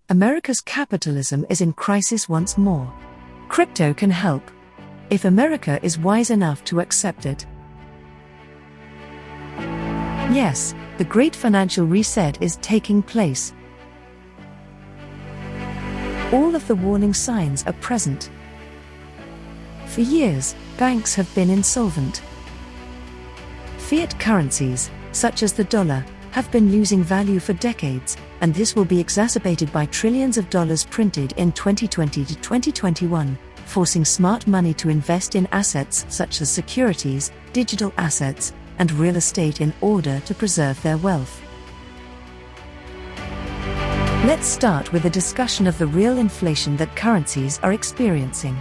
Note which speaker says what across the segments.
Speaker 1: America's capitalism is in crisis once more. Crypto can help, if America is wise enough to accept it. Yes, the great financial reset is taking place. All of the warning signs are present. For years, banks have been insolvent. Fiat currencies, such as the dollar, have been losing value for decades, and this will be exacerbated by trillions of dollars printed in 2020 to 2021, forcing smart money to invest in assets such as securities, digital assets, and real estate in order to preserve their wealth. Let's start with a discussion of the real inflation that currencies are experiencing.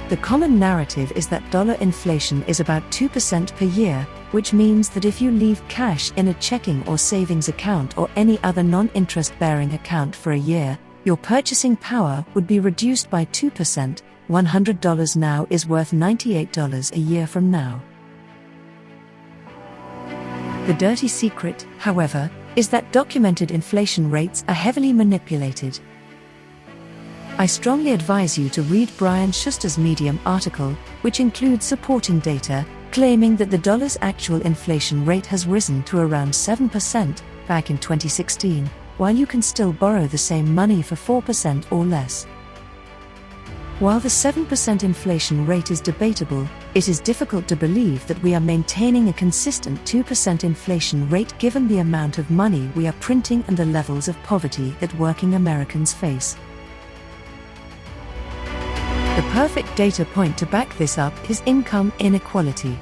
Speaker 1: The common narrative is that dollar inflation is about 2% per year, which means that if you leave cash in a checking or savings account or any other non-interest-bearing account for a year, your purchasing power would be reduced by 2%. $100 now is worth $98 a year from now. The dirty secret, however, is that documented inflation rates are heavily manipulated. I strongly advise you to read Brian Schuster's Medium article, which includes supporting data, claiming that the dollar's actual inflation rate has risen to around 7% back in 2016, while you can still borrow the same money for 4% or less. While the 7% inflation rate is debatable, it is difficult to believe that we are maintaining a consistent 2% inflation rate given the amount of money we are printing and the levels of poverty that working Americans face. The perfect data point to back this up is income inequality.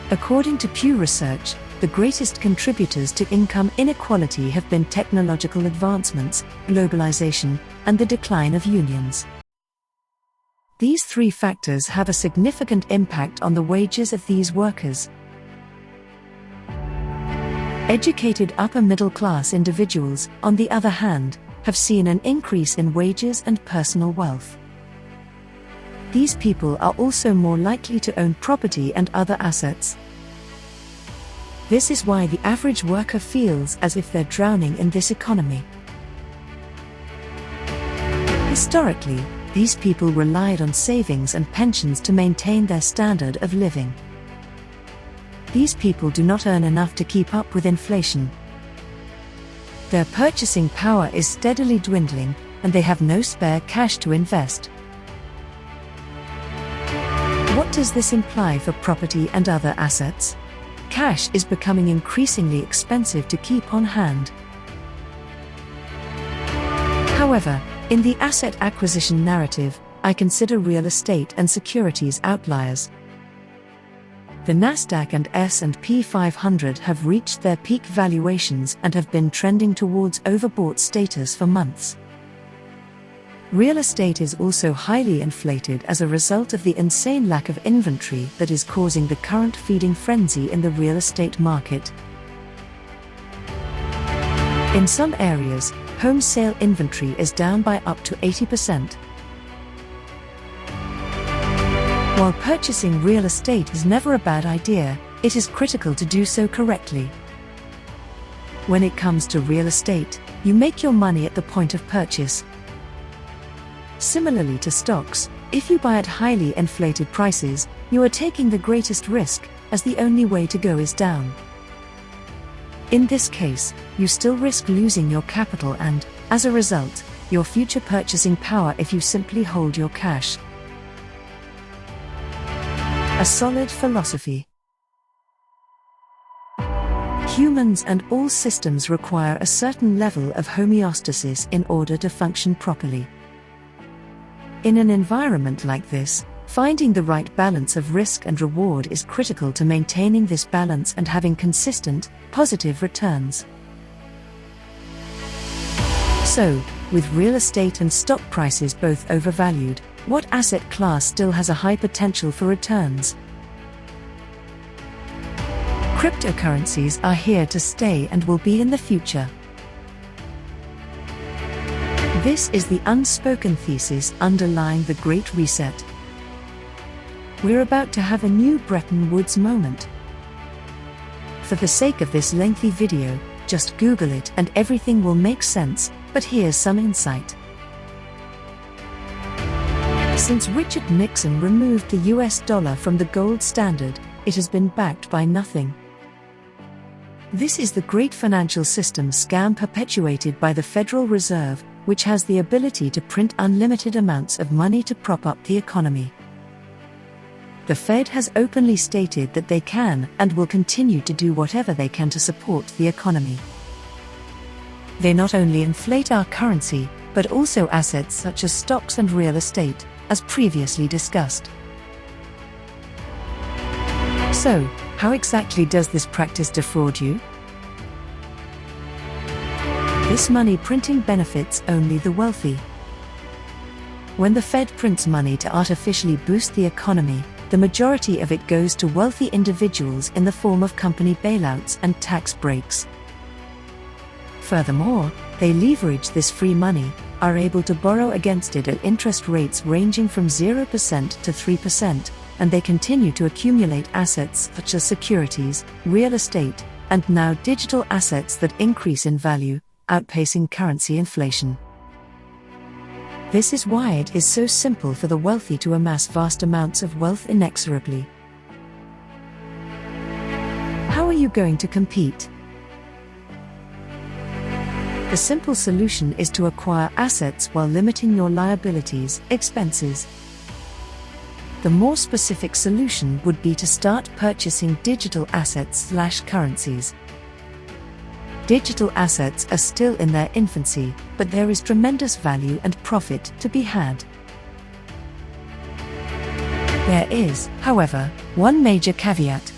Speaker 1: According to Pew Research, the greatest contributors to income inequality have been technological advancements, globalization, and the decline of unions. These three factors have a significant impact on the wages of these workers. Educated upper-middle-class individuals, on the other hand, have seen an increase in wages and personal wealth. These people are also more likely to own property and other assets. This is why the average worker feels as if they're drowning in this economy. Historically, these people relied on savings and pensions to maintain their standard of living. These people do not earn enough to keep up with inflation. Their purchasing power is steadily dwindling, and they have no spare cash to invest. What does this imply for property and other assets? Cash is becoming increasingly expensive to keep on hand. However, in the asset acquisition narrative, I consider real estate and securities outliers. The Nasdaq and S&P 500 have reached their peak valuations and have been trending towards overbought status for months. Real estate is also highly inflated as a result of the insane lack of inventory that is causing the current feeding frenzy in the real estate market. In some areas, home sale inventory is down by up to 80%. While purchasing real estate is never a bad idea, it is critical to do so correctly. When it comes to real estate, you make your money at the point of purchase. Similarly to stocks, if you buy at highly inflated prices, you are taking the greatest risk, as the only way to go is down. In this case, you still risk losing your capital and, as a result, your future purchasing power if you simply hold your cash. A solid philosophy. Humans and all systems require a certain level of homeostasis in order to function properly. In an environment like this, finding the right balance of risk and reward is critical to maintaining this balance and having consistent, positive returns. So, with real estate and stock prices both overvalued, what asset class still has a high potential for returns? Cryptocurrencies are here to stay and will be in the future. This is the unspoken thesis underlying the Great Reset. We're about to have a new Bretton Woods moment. For the sake of this lengthy video, Just Google it and everything will make sense, but here's some insight. Since Richard Nixon removed the US dollar from the gold standard, it has been backed by nothing. This is the great financial system scam perpetuated by the Federal Reserve, which has the ability to print unlimited amounts of money to prop up the economy. The Fed has openly stated that they can and will continue to do whatever they can to support the economy. They not only inflate our currency, but also assets such as stocks and real estate, as previously discussed. So, how exactly does this practice defraud you? This money printing benefits only the wealthy. When the Fed prints money to artificially boost the economy, the majority of it goes to wealthy individuals in the form of company bailouts and tax breaks. Furthermore, they leverage this free money, are able to borrow against it at interest rates ranging from 0% to 3%, and they continue to accumulate assets such as securities, real estate, and now digital assets that increase in value, outpacing currency inflation. This is why it is so simple for the wealthy to amass vast amounts of wealth inexorably. How are you going to compete? The simple solution is to acquire assets while limiting your liabilities, expenses. The more specific solution would be to start purchasing digital assets/currencies. Digital assets are still in their infancy, but there is tremendous value and profit to be had. There is, however, one major caveat.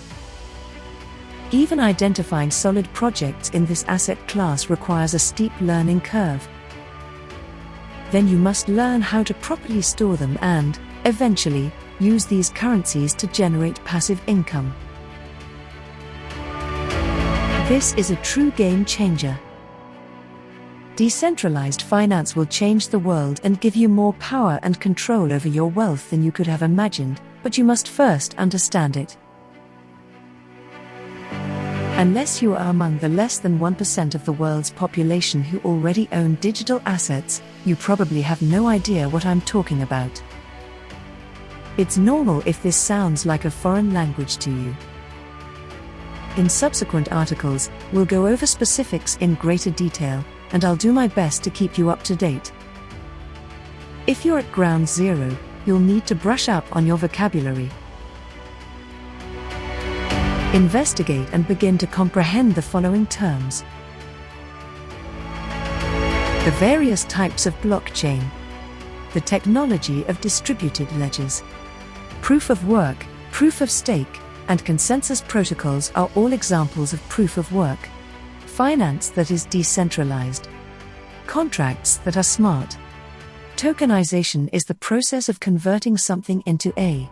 Speaker 1: Even identifying solid projects in this asset class requires a steep learning curve. Then you must learn how to properly store them and, eventually, use these currencies to generate passive income. This is a true game changer. Decentralized finance will change the world and give you more power and control over your wealth than you could have imagined, but you must first understand it. Unless you are among the less than 1% of the world's population who already own digital assets, you probably have no idea what I'm talking about. It's normal if this sounds like a foreign language to you. In subsequent articles, we'll go over specifics in greater detail, and I'll do my best to keep you up to date. If you're at ground zero, you'll need to brush up on your vocabulary. Investigate and begin to comprehend the following terms. The various types of blockchain. The technology of distributed ledgers. Proof of work, proof of stake, and consensus protocols are all examples of proof of work. Finance that is decentralized. Contracts that are smart. Tokenization is the process of converting something into a.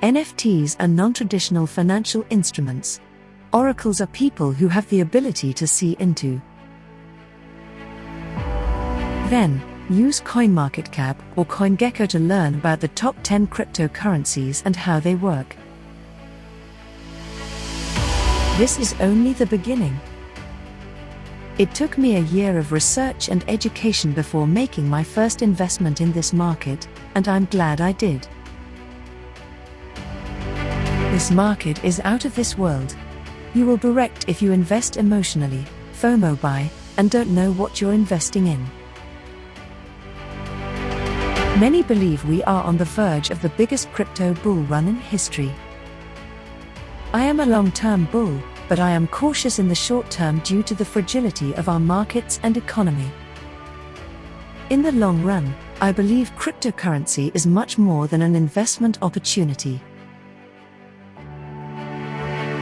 Speaker 1: NFTs are non-traditional financial instruments. Oracles are people who have the ability to see into. Then, use CoinMarketCap or CoinGecko to learn about the top 10 cryptocurrencies and how they work. This is only the beginning. It took me a year of research and education before making my first investment in this market, and I'm glad I did. This market is out of this world. You will be wrecked if you invest emotionally, FOMO buy, and don't know what you're investing in. Many believe we are on the verge of the biggest crypto bull run in history. I am a long-term bull, but I am cautious in the short term due to the fragility of our markets and economy. In the long run, I believe cryptocurrency is much more than an investment opportunity.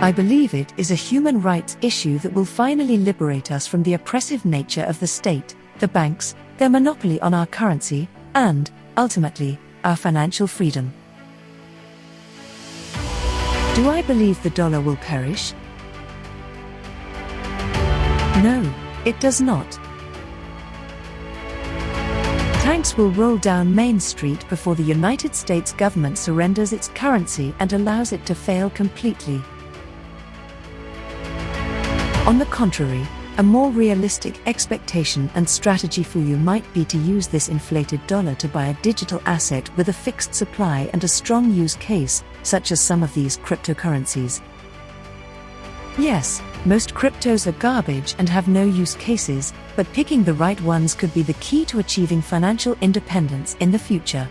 Speaker 1: I believe it is a human rights issue that will finally liberate us from the oppressive nature of the state, the banks, their monopoly on our currency, and, ultimately, our financial freedom. Do I believe the dollar will perish? No, it does not. Tanks will roll down Main Street before the United States government surrenders its currency and allows it to fail completely. On the contrary, A more realistic expectation and strategy for you might be to use this inflated dollar to buy a digital asset with a fixed supply and a strong use case, such as some of these cryptocurrencies. Yes, most cryptos are garbage and have no use cases, but picking the right ones could be the key to achieving financial independence in the future.